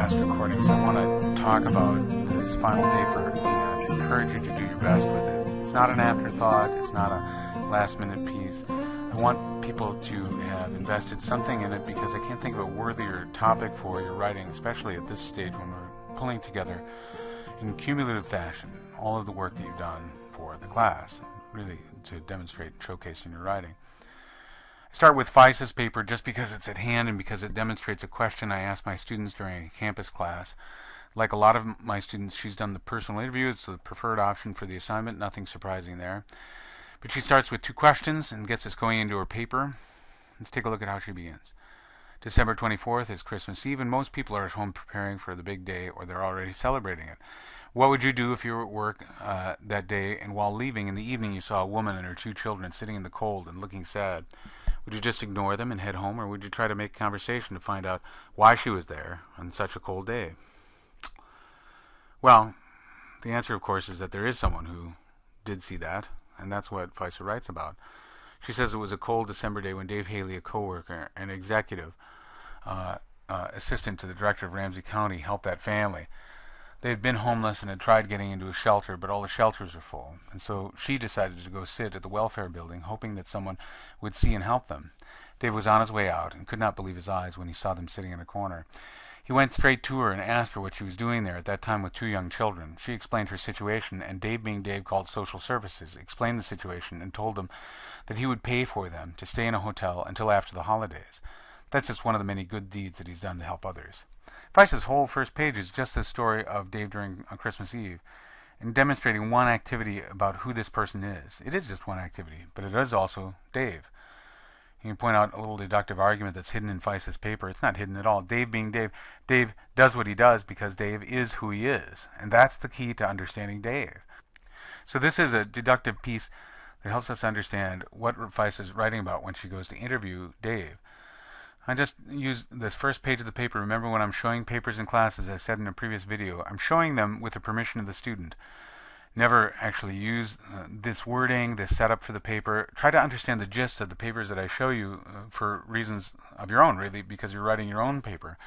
past recordings, I want to talk about this final paper and encourage you to do your best with it. It's not an afterthought. It's not a last-minute piece. I want people to have invested something in it because I can't think of a worthier topic for your writing, especially at this stage when we're pulling together in cumulative fashion all of the work that you've done for the class, really to demonstrate and showcase in your writing. I start with FISA's paper just because it's at hand and because it demonstrates a question I asked my students during a campus class. Like a lot of my students, she's done the personal interview. It's the preferred option for the assignment, nothing surprising there. But she starts with 2 questions and gets us going into her paper. Let's take a look at how she begins. December 24th is Christmas Eve, and most people are at home preparing for the big day, or they're already celebrating it. What would you do if you were at work that day, and while leaving in the evening you saw a woman and her 2 children sitting in the cold and looking sad? Would you just ignore them and head home, or would you try to make conversation to find out why she was there on such a cold day? Well, the answer, of course, is that there is someone who did see that, and that's what FISA writes about. She says it was a cold December day when Dave Haley, a coworker and executive assistant to the director of Ramsey County, helped that family. They had been homeless and had tried getting into a shelter, but all the shelters were full, and so she decided to go sit at the welfare building, hoping that someone would see and help them. Dave was on his way out and could not believe his eyes when he saw them sitting in a corner. He went straight to her and asked her what she was doing there at that time with 2 young children. She explained her situation, and Dave, being Dave, called social services, explained the situation, and told them that he would pay for them to stay in a hotel until after the holidays. That's just one of the many good deeds that he's done to help others. FISA's whole first page is just the story of Dave during Christmas Eve, and demonstrating one activity about who this person is. It is just one activity, but it is also Dave. You can point out a little deductive argument that's hidden in FISA's paper. It's not hidden at all. Dave being Dave, Dave does what he does because Dave is who he is, and that's the key to understanding Dave. So this is a deductive piece that helps us understand what FISA is writing about when she goes to interview Dave. I just use this first page of the paper. Remember, when I'm showing papers in class, as I've said in a previous video, I'm showing them with the permission of the student. Never actually use this wording, this setup for the paper. Try to understand the gist of the papers that I show you for reasons of your own, really, because you're writing your own paper.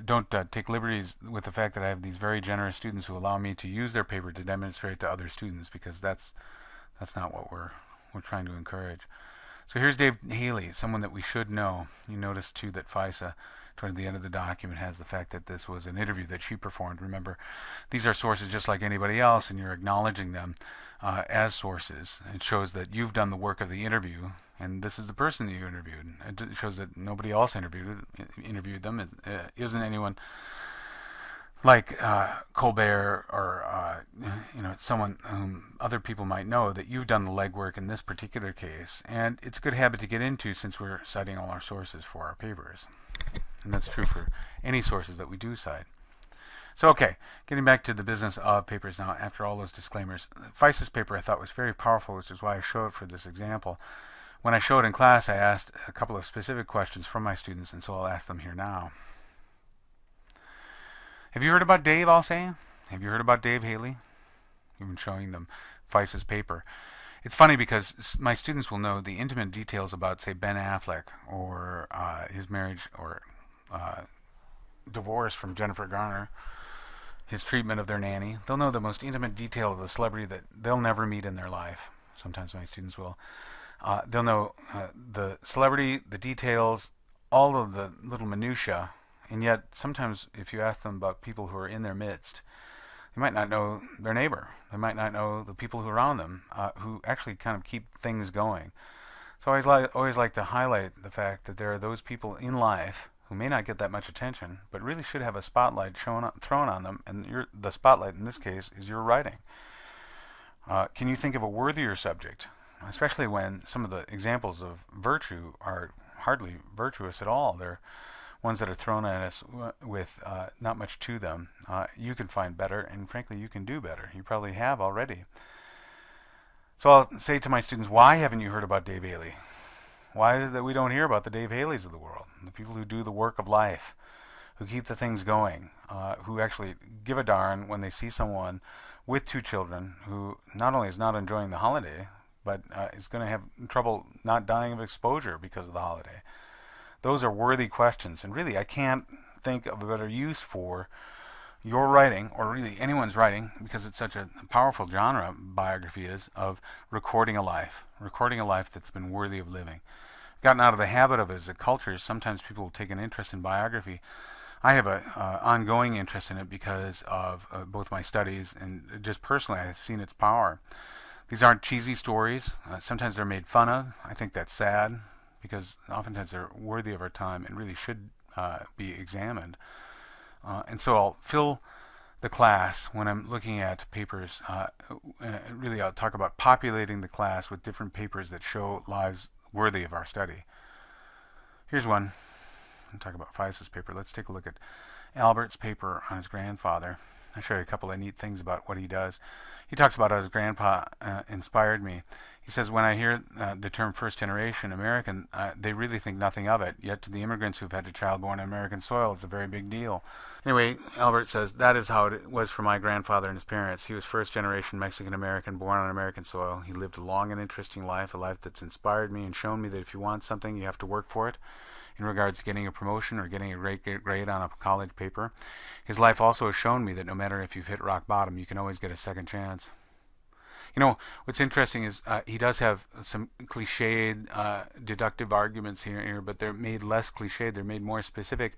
Don't take liberties with the fact that I have these very generous students who allow me to use their paper to demonstrate to other students, because that's not what we're trying to encourage. So here's Dave Haley, someone that we should know. You notice too that FISA, toward the end of the document, has the fact that this was an interview that she performed. Remember, these are sources just like anybody else, and you're acknowledging them as sources. It shows that you've done the work of the interview, and this is the person that you interviewed. It shows that nobody else interviewed them. It isn't anyone like Colbert or someone whom other people might know, that you've done the legwork in this particular case. And it's a good habit to get into since we're citing all our sources for our papers. And that's true for any sources that we do cite. So okay, getting back to the business of papers now, after all those disclaimers. FISA's paper I thought was very powerful, which is why I show it for this example. When I show it in class, I asked a couple of specific questions from my students, and so I'll ask them here now. Have you heard about Dave, I'll say? Have you heard about Dave Haley? Even showing them FISA's paper. It's funny because my students will know the intimate details about, say, Ben Affleck, or his marriage or divorce from Jennifer Garner, his treatment of their nanny. They'll know the most intimate detail of the celebrity that they'll never meet in their life. Sometimes my students will. They'll know the celebrity, the details, all of the little minutiae. And yet, sometimes if you ask them about people who are in their midst, they might not know their neighbor. They might not know the people who are around them, who actually kind of keep things going. So I always like to highlight the fact that there are those people in life who may not get that much attention, but really should have a spotlight thrown on them, and the spotlight in this case is your writing. Can you think of a worthier subject, especially when some of the examples of virtue are hardly virtuous at all? They're ones that are thrown at us with not much to them. You can find better, and frankly, you can do better. You probably have already. So I'll say to my students, why haven't you heard about Dave Haley? Why is it that we don't hear about the Dave Haleys of the world, the people who do the work of life, who keep the things going, who actually give a darn when they see someone with 2 children who not only is not enjoying the holiday, but is going to have trouble not dying of exposure because of the holiday? Those are worthy questions, and really I can't think of a better use for your writing, or really anyone's writing, because it's such a powerful genre, biography is, of recording a life that's been worthy of living. Gotten out of the habit of it as a culture. Sometimes people will take an interest in biography. I have a ongoing interest in it because of both my studies and just personally I've seen its power. These aren't cheesy stories. Sometimes they're made fun of. I think that's sad because oftentimes they're worthy of our time and really should be examined. And so I'll fill the class when I'm looking at papers. Really, I'll talk about populating the class with different papers that show lives worthy of our study. Here's one. I'll talk about Feist's paper. Let's take a look at Albert's paper on his grandfather. I'll show you a couple of neat things about what he does. He talks about how his grandpa inspired me. He says, when I hear the term first generation American, they really think nothing of it. Yet to the immigrants who've had a child born on American soil, it's a very big deal. Anyway, Albert says, that is how it was for my grandfather and his parents. He was first generation Mexican American born on American soil. He lived a long and interesting life, a life that's inspired me and shown me that if you want something, you have to work for it. In regards to getting a promotion or getting a great grade on a college paper, his life also has shown me that no matter if you've hit rock bottom, you can always get a second chance. You know, what's interesting is he does have some cliched, deductive arguments here, but they're made less cliched. They're made more specific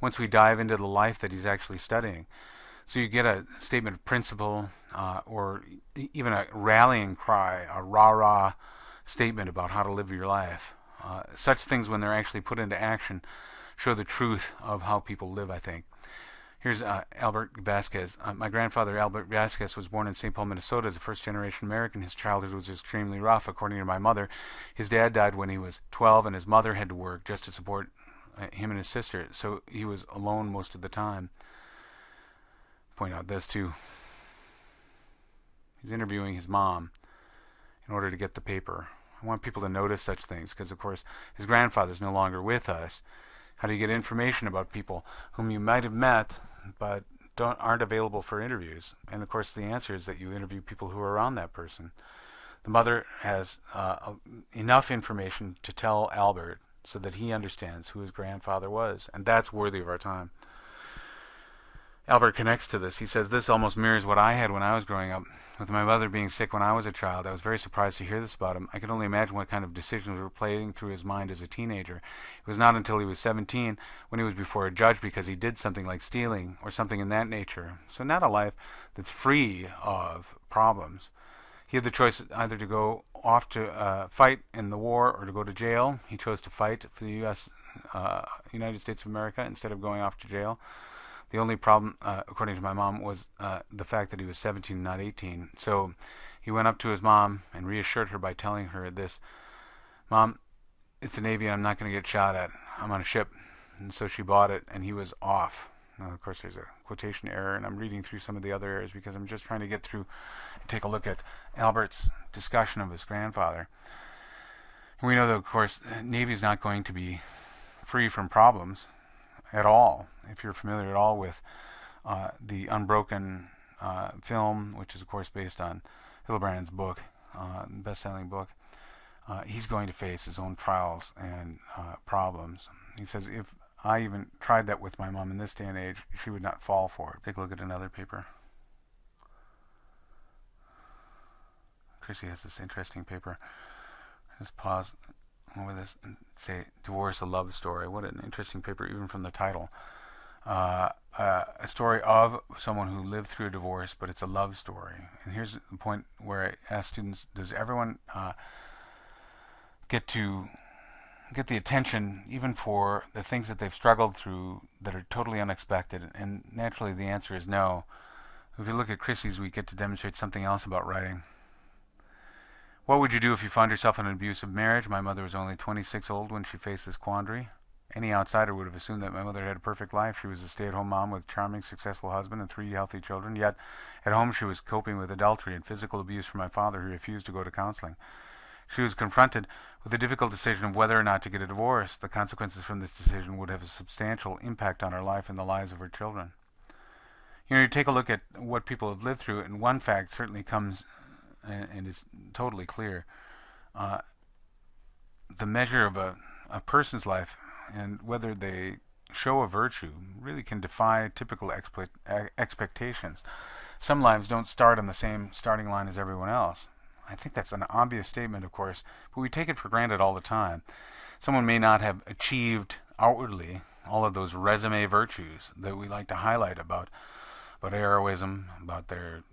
once we dive into the life that he's actually studying. So you get a statement of principle or even a rallying cry, a rah-rah statement about how to live your life. Such things, when they're actually put into action, show the truth of how people live, I think. Here's Albert Vasquez. My grandfather, Albert Vasquez, was born in St. Paul, Minnesota as a first-generation American. His childhood was extremely rough, according to my mother. His dad died when he was 12, and his mother had to work just to support him and his sister, so he was alone most of the time. Point out this, too. He's interviewing his mom in order to get the paper. I want people to notice such things because, of course, his grandfather's no longer with us. How do you get information about people whom you might have met but aren't available for interviews? And, of course, the answer is that you interview people who are around that person. The mother has enough information to tell Albert so that he understands who his grandfather was, and that's worthy of our time. Albert connects to this. He says, this almost mirrors what I had when I was growing up. With my mother being sick when I was a child, I was very surprised to hear this about him. I could only imagine what kind of decisions were playing through his mind as a teenager. It was not until he was 17 when he was before a judge because he did something like stealing or something in that nature. So not a life that's free of problems. He had the choice either to go off to fight in the war or to go to jail. He chose to fight for the United States of America instead of going off to jail. The only problem, according to my mom, was the fact that he was 17, not 18. So he went up to his mom and reassured her by telling her this, Mom, it's the Navy and I'm not going to get shot at. I'm on a ship. And so she bought it and he was off. Now, of course, there's a quotation error, and I'm reading through some of the other errors because I'm just trying to get through and take a look at Albert's discussion of his grandfather. And we know that, of course, Navy's not going to be free from problems at all. If you're familiar at all with the Unbroken film, which is of course based on Hillebrand's book, best-selling book, he's going to face his own trials and problems. He says, if I even tried that with my mom in this day and age, she would not fall for it. Take a look at another paper. Chrissy has this interesting paper. Just pause over this and say, Divorce, a Love Story. What an interesting paper, even from the title. A story of someone who lived through a divorce, but it's a love story. And here's the point where I ask students, does everyone get the attention even for the things that they've struggled through that are totally unexpected? And naturally the answer is no. If you look at Chrissy's, we get to demonstrate something else about writing. What would you do if you found yourself in an abusive marriage? My mother was only 26 old when she faced this quandary. Any outsider would have assumed that my mother had a perfect life. She was a stay-at-home mom with a charming, successful husband and 3 healthy children. Yet, at home, she was coping with adultery and physical abuse from my father, who refused to go to counseling. She was confronted with the difficult decision of whether or not to get a divorce. The consequences from this decision would have a substantial impact on her life and the lives of her children. You know, you take a look at what people have lived through, and one fact certainly comes and is totally clear. The measure of a person's life and whether they show of virtue really can defy typical expectations. Some lives don't start on the same starting line as everyone else. I think that's an obvious statement, of course, but we take it for granted all the time. Someone may not have achieved outwardly all of those resume virtues that we like to highlight about heroism, about their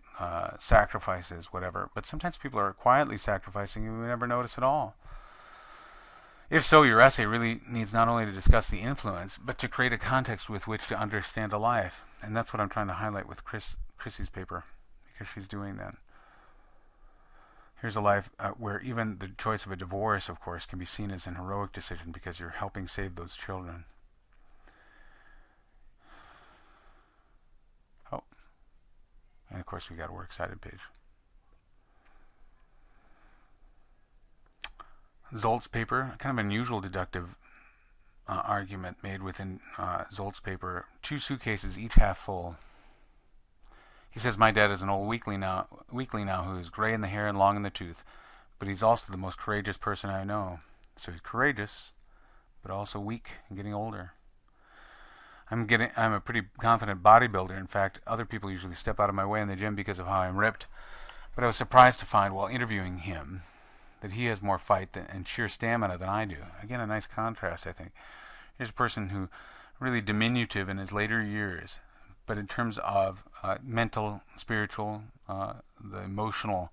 sacrifices, whatever. But sometimes people are quietly sacrificing and we never notice at all. If so, your essay really needs not only to discuss the influence, but to create a context with which to understand a life. And that's what I'm trying to highlight with Chrissy's paper, because she's doing that. Here's a life where even the choice of a divorce, of course, can be seen as an heroic decision because you're helping save those children. Oh, and of course we got a works cited page. Zolt's paper, kind of unusual deductive argument made within Zolt's paper. 2 suitcases, each half full. He says, my dad is an old weakly now who is gray in the hair and long in the tooth, but he's also the most courageous person I know. So he's courageous, but also weak and getting older. I'm a pretty confident bodybuilder. In fact, other people usually step out of my way in the gym because of how I'm ripped. But I was surprised to find while interviewing him that he has more fight and sheer stamina than I do. Again, a nice contrast, I think. Here's a person who really diminutive in his later years, but in terms of mental, spiritual, the emotional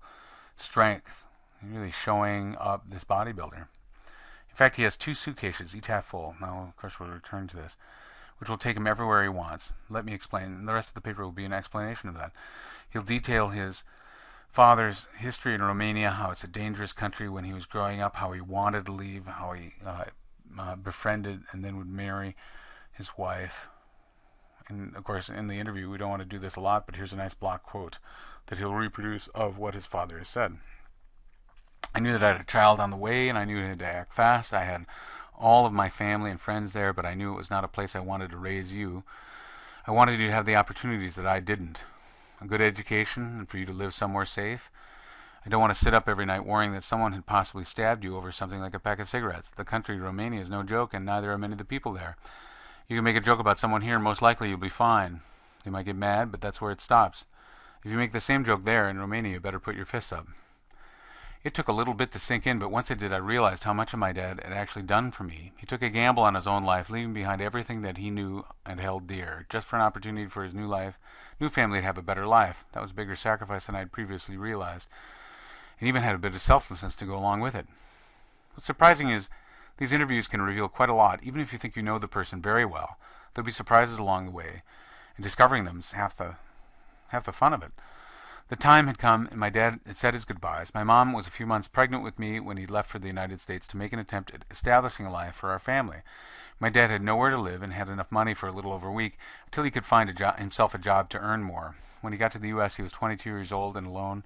strength, really showing up this bodybuilder. In fact, he has 2 suitcases, each half full. Now, of course, we'll return to this, which will take him everywhere he wants. Let me explain. And the rest of the paper will be an explanation of that. He'll detail his father's history in Romania, how it's a dangerous country when he was growing up, how he wanted to leave, how he befriended and then would marry his wife. And of course, in the interview, we don't want to do this a lot, but here's a nice block quote that he'll reproduce of what his father has said. I knew that I had a child on the way, and I knew I had to act fast. I had all of my family and friends there, but I knew it was not a place I wanted to raise you. I wanted you to have the opportunities that I didn't. A good education, and for you to live somewhere safe. I don't want to sit up every night worrying that someone had possibly stabbed you over something like a pack of cigarettes. The country, Romania, is no joke, and neither are many of the people there. You can make a joke about someone here, and most likely you'll be fine. They might get mad, but that's where it stops. If you make the same joke there in Romania, you better put your fists up. It took a little bit to sink in, but once it did, I realized how much of my dad had actually done for me. He took a gamble on his own life, leaving behind everything that he knew and held dear, just for an opportunity for his new family to have a better life. That was a bigger sacrifice than I had previously realized, and even had a bit of selflessness to go along with it. What's surprising is these interviews can reveal quite a lot, even if you think you know the person very well. There'll be surprises along the way, and discovering them is half the fun of it. The time had come, and my dad had said his goodbyes. My mom was a few months pregnant with me when he left for the United States to make an attempt at establishing a life for our family. My dad had nowhere to live and had enough money for a little over a week until he could find himself a job to earn more. When he got to the U.S., he was 22 years old and alone.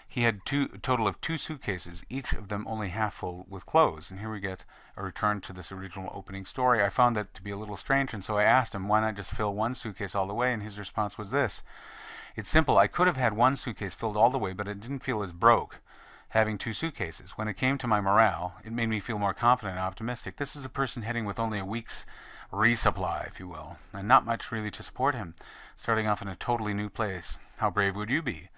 He had a total of 2 suitcases, each of them only half full with clothes. And here we get a return to this original opening story. I found that to be a little strange, and so I asked him, why not just fill 1 suitcase all the way? And his response was this: it's simple. I could have had 1 suitcase filled all the way, but it didn't feel as broke having 2 suitcases. When it came to my morale, it made me feel more confident and optimistic. This is a person heading with only a week's resupply, if you will, and not much really to support him, starting off in a totally new place. How brave would you be?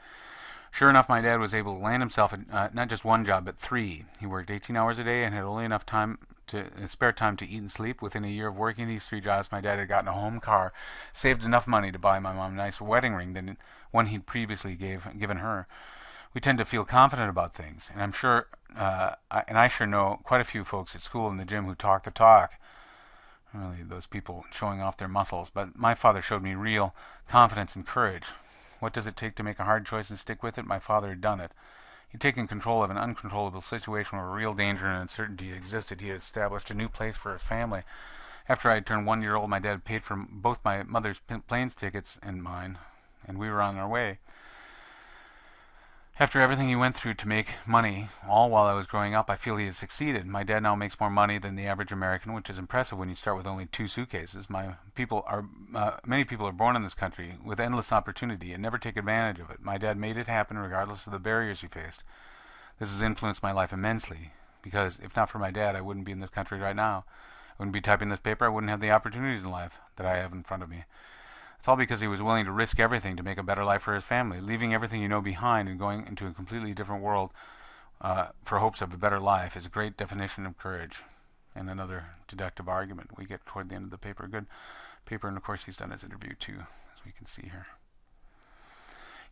Sure enough, my dad was able to land himself not just 1 job, but 3. He worked 18 hours a day and had only enough spare time to eat and sleep. Within a year of working these 3 jobs, my dad had gotten a home car, saved enough money to buy my mom a nice wedding ring than one he'd previously given her. We tend to feel confident about things, and I'm sure, I sure know quite a few folks at school and the gym who talk the talk. Really, those people showing off their muscles. But my father showed me real confidence and courage. What does it take to make a hard choice and stick with it? My father had done it. He'd taken control of an uncontrollable situation where real danger and uncertainty existed. He had established a new place for his family. After I had turned 1 year old, my dad paid for both my mother's planes tickets and mine, and we were on our way. After everything he went through to make money, all while I was growing up, I feel he has succeeded. My dad now makes more money than the average American, which is impressive when you start with only 2 suitcases. Many people are born in this country with endless opportunity and never take advantage of it. My dad made it happen regardless of the barriers he faced. This has influenced my life immensely, because if not for my dad, I wouldn't be in this country right now. wouldn't be typing this paper. I wouldn't have the opportunities in life that I have in front of me. It's all because he was willing to risk everything to make a better life for his family, leaving everything you know behind and going into a completely different world for hopes of a better life is a great definition of courage. And another deductive argument we get toward the end of the paper. Good paper, and of course he's done his interview too, as we can see here.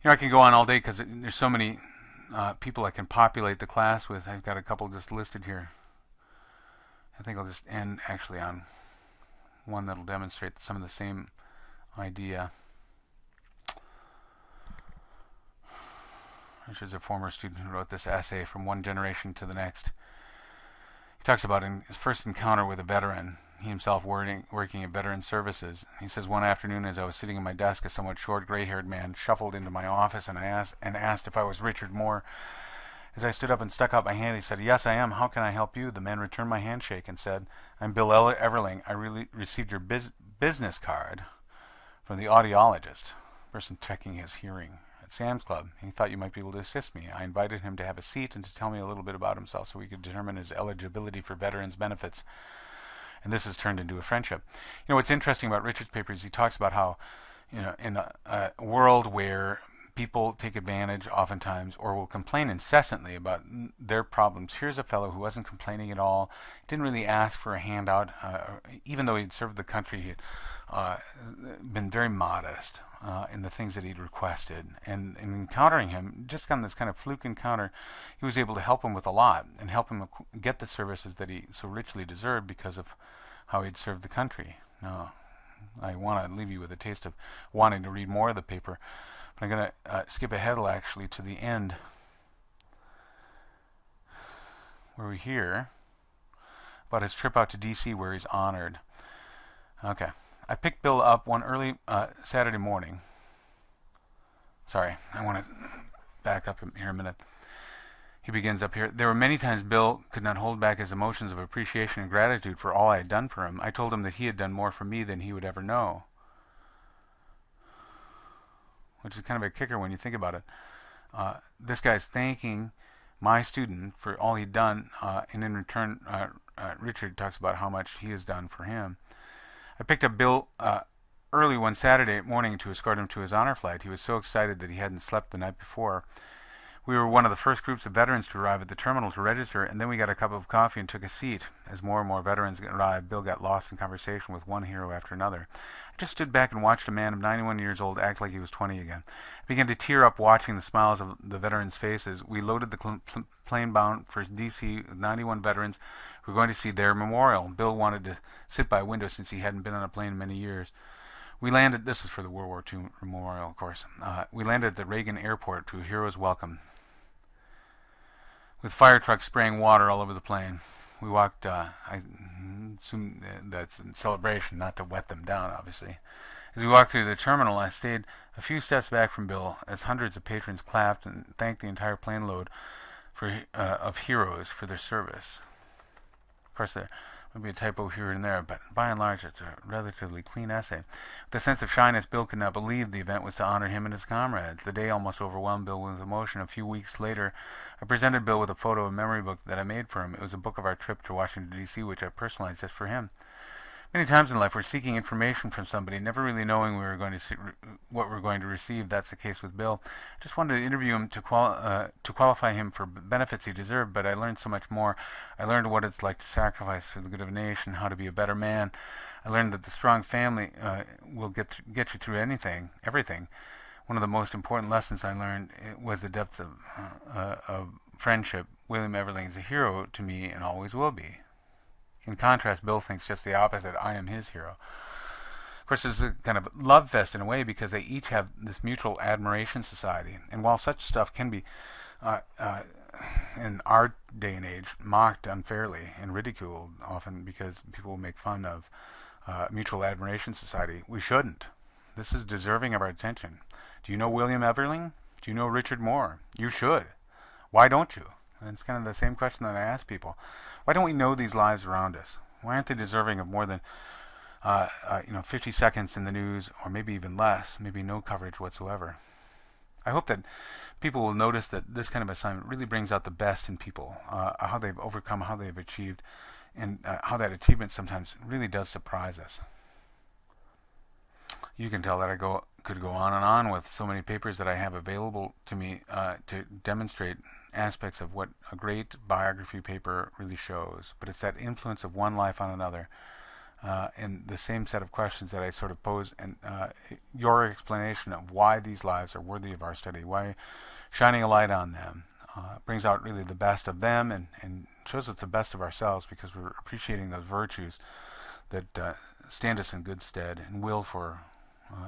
I can go on all day because there's so many people I can populate the class with. I've got a couple just listed here. I think I'll just end actually on one that'll demonstrate some of the same idea. Richard's a former student who wrote this essay, From One Generation to the Next. He talks about in his first encounter with a veteran, he himself working at Veteran Services. He says, one afternoon as I was sitting at my desk, a somewhat short, gray-haired man shuffled into my office and asked if I was Richard Moore. As I stood up and stuck out my hand, he said, "Yes, I am. How can I help you?" The man returned my handshake and said, "I'm Bill Everling. I received your business card from the audiologist, person checking his hearing at Sam's Club. He thought you might be able to assist me. I invited him to have a seat and to tell me a little bit about himself so we could determine his eligibility for veterans benefits. And this has turned into a friendship." What's interesting about Richard's paper is he talks about how, in a world where people take advantage oftentimes or will complain incessantly about their problems, here's a fellow who wasn't complaining at all, didn't really ask for a handout, even though he'd served the country. He'd been very modest in the things that he'd requested. And in encountering him, just on this kind of fluke encounter, he was able to help him with a lot and help him get the services that he so richly deserved because of how he'd served the country. Now, I want to leave you with a taste of wanting to read more of the paper, but I'm going to skip ahead actually to the end, where we hear about his trip out to D.C. where he's honored. Okay. I picked Bill up one early Saturday morning. Sorry, I want to back up here a minute. He begins up here. There were many times Bill could not hold back his emotions of appreciation and gratitude for all I had done for him. I told him that he had done more for me than he would ever know. Which is kind of a kicker when you think about it. This guy's thanking my student for all he'd done, and in return, Richard talks about how much he has done for him. I picked up Bill early one Saturday morning to escort him to his honor flight. He was so excited that he hadn't slept the night before. We were one of the first groups of veterans to arrive at the terminal to register, and then we got a cup of coffee and took a seat. As more and more veterans arrived, Bill got lost in conversation with one hero after another. I just stood back and watched a man of 91 years old act like he was 20 again. I began to tear up watching the smiles of the veterans' faces. We loaded the plane bound for D.C. with 91 veterans who were going to see their memorial. Bill wanted to sit by a window since he hadn't been on a plane in many years. We landed, this is for the World War II memorial, of course. We landed at the Reagan Airport to a hero's welcome, with fire trucks spraying water all over the plane. We walked, I assume that's in celebration, not to wet them down, obviously. As we walked through the terminal, I stayed a few steps back from Bill as hundreds of patrons clapped and thanked the entire plane load of heroes for their service. Of course, there might be a typo here and there, but by and large, it's a relatively clean essay. With a sense of shyness, Bill could not believe the event was to honor him and his comrades. The day almost overwhelmed Bill with emotion. A few weeks later, I presented Bill with a photo of a memory book that I made for him. It was a book of our trip to Washington, D.C., which I personalized just for him. Many times in life, we're seeking information from somebody, never really knowing what we're going to receive. That's the case with Bill. I just wanted to interview him to qualify him for benefits he deserved, but I learned so much more. I learned what it's like to sacrifice for the good of a nation, how to be a better man. I learned that the strong family will get you through everything. One of the most important lessons I learned was the depth of friendship. William Everling is a hero to me and always will be. In contrast, Bill thinks just the opposite. I am his hero. Of course, it's a kind of love fest in a way because they each have this mutual admiration society. And while such stuff can be, in our day and age, mocked unfairly and ridiculed often because people will make fun of mutual admiration society, we shouldn't. This is deserving of our attention. Do you know William Everling? Do you know Richard Moore? You should. Why don't you? And it's kind of the same question that I ask people. Why don't we know these lives around us? Why aren't they deserving of more than 50 seconds in the news, or maybe even less, maybe no coverage whatsoever? I hope that people will notice that this kind of assignment really brings out the best in people, how they've overcome, how they've achieved and how that achievement sometimes really does surprise us. You can tell that I could go on and on with so many papers that I have available to me to demonstrate aspects of what a great biography paper really shows. But it's that influence of one life on another, and the same set of questions that I sort of pose, and your explanation of why these lives are worthy of our study, why shining a light on them brings out really the best of them, and shows us the best of ourselves, because we're appreciating those virtues that stand us in good stead and will for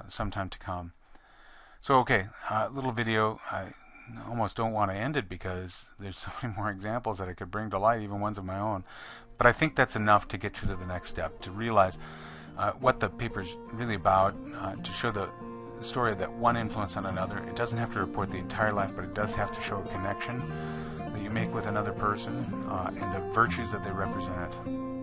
some time to come. So okay, little video. I almost don't want to end it because there's so many more examples that I could bring to light, even ones of my own. But I think that's enough to get you to the next step, to realize what the paper's really about, to show the story of that one influence on another. It doesn't have to report the entire life, but it does have to show a connection that you make with another person and the virtues that they represent.